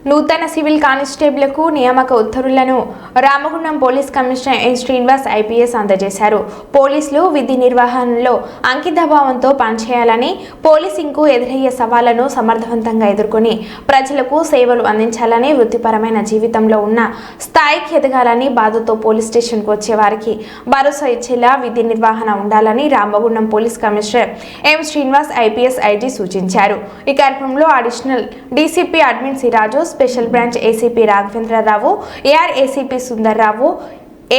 నూతన సివిల్ కానిస్టేబుల్కు నియామక ఉత్తర్వులను Ramagundam police commissioner N Srinivas IPS అందజేశారు. పోలీసులు విధి నిర్వహణలో అంకితభావంతో పనిచేయాలని, పోలీసింగ్కు ఎదురయ్యే సవాళ్లను సమర్థవంతంగా ఎదుర్కొని ప్రజలకు సేవలు అందించాలని, వృత్తిపరమైన జీవితంలో ఉన్న స్థాయికి ఎదగాలని, బాధతో పోలీస్ స్టేషన్కు వచ్చే వారికి భరోసా ఇచ్చేలా విధి నిర్వహణ ఉండాలని Ramagundam police commissioner M Srinivas IPS IG సూచించారు. ఈ కార్యక్రమంలో additional DCP admin Siraju, special branch ACP Raghavendrarao, AR ACP Sundarrao,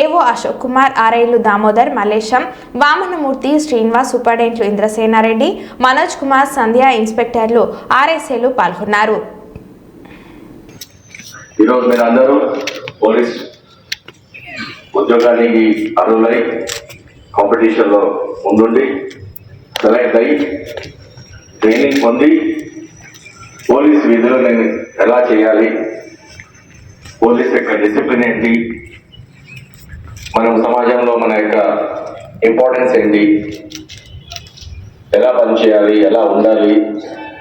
AO Ashok Kumar, ఆర్ఐలు Damodar, Mallesham, Vamanamurthy, Srinivas, సూపరింటెండెంట్లు Indrasena Reddy, Manoj Kumar, సంధ్య, ఇన్స్పెక్టర్లు, ఆర్ఎస్ఏలు పాల్గొన్నారు. ఈరోజు మీరందరూ పోలీస్ ఉద్యోగానికి అర్హులై కాంపిటీషన్లో ముందుండి సెలెక్ట్ అయ్యి ట్రైనింగ్ పొంది పోలీస్ విధులను ఎలా చేయాలి, పోలీస్ యొక్క డిసిప్లిన్ ఏంటి, మనం సమాజంలో మన యొక్క ఇంపార్టెన్స్ ఏంటి, ఎలా పనిచేయాలి, ఎలా ఉండాలి,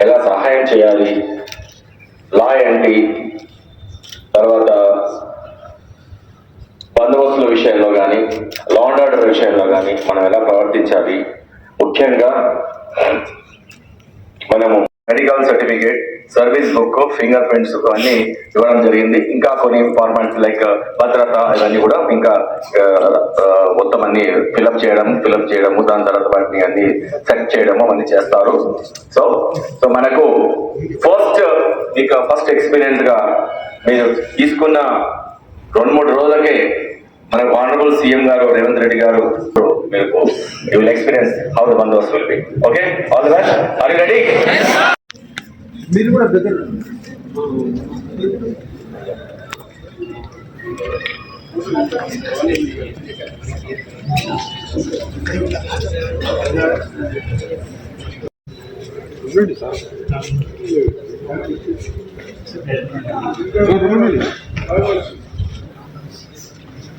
ఎలా సహాయం చేయాలి, లా ఏంటి, తర్వాత బందోబస్తుల విషయంలో కానీ, లా అండ్ ఆర్డర్ విషయంలో కానీ మనం ఎలా ప్రవర్తించాలి, ముఖ్యంగా మనము medical certificate, service book, finger prints అన్ని ఇవ్వడం జరిగింది. ఇంకా కొన్ని ఫార్మాలిటీస్ లైక్ భద్రత ఇవన్నీ కూడా ఇంకా మొత్తం అన్ని ఫిలప్ చేయడము, దాని తర్వాత వాటిని అన్ని సెట్ చేయడము అన్ని చేస్తారు. సో మనకు ఫస్ట్ ఎక్స్పీరియన్స్ గా మీరు తీసుకున్న 2-3 రోజులకే మనకు ఆనరబుల్ సీఎం గారు రేవంత్ రెడ్డి గారు మీకు you will experience how the బందోబస్తు will be. Okay, all the best. Are you ready? మీరు కూడా బ్రదర్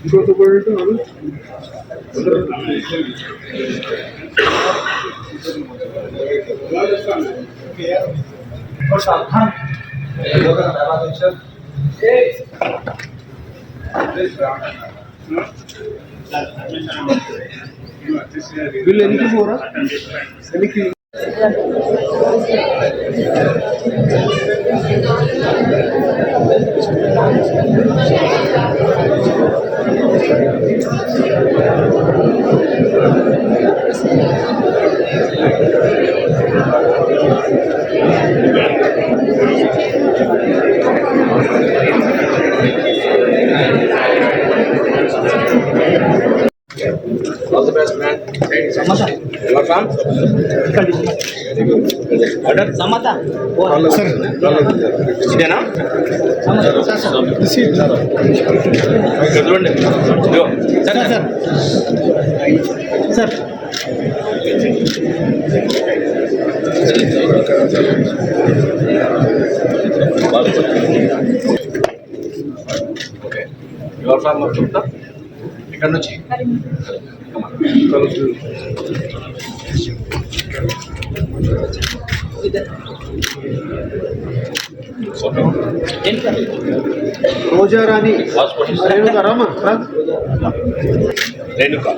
ఇంకొక పడితే వీళ్ళు ఎనికి పోరా ఎనికి All the best, man. Samata. Welcome. Order. Samata. sir Idena? Good. Go. Sir. Okay. You are from Gupta? ఇక్కడ నుంచి రోజారాణి రేణుకారామా రేణుకా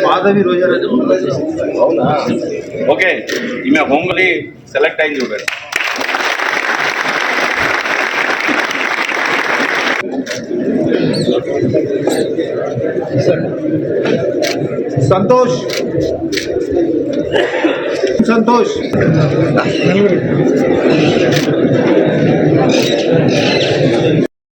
మాధవి రోజారాణి. అవునా? ఓకే, ఈమె హోమ్లీ సెలెక్ట్ అయింది చూడండి. సంతోష్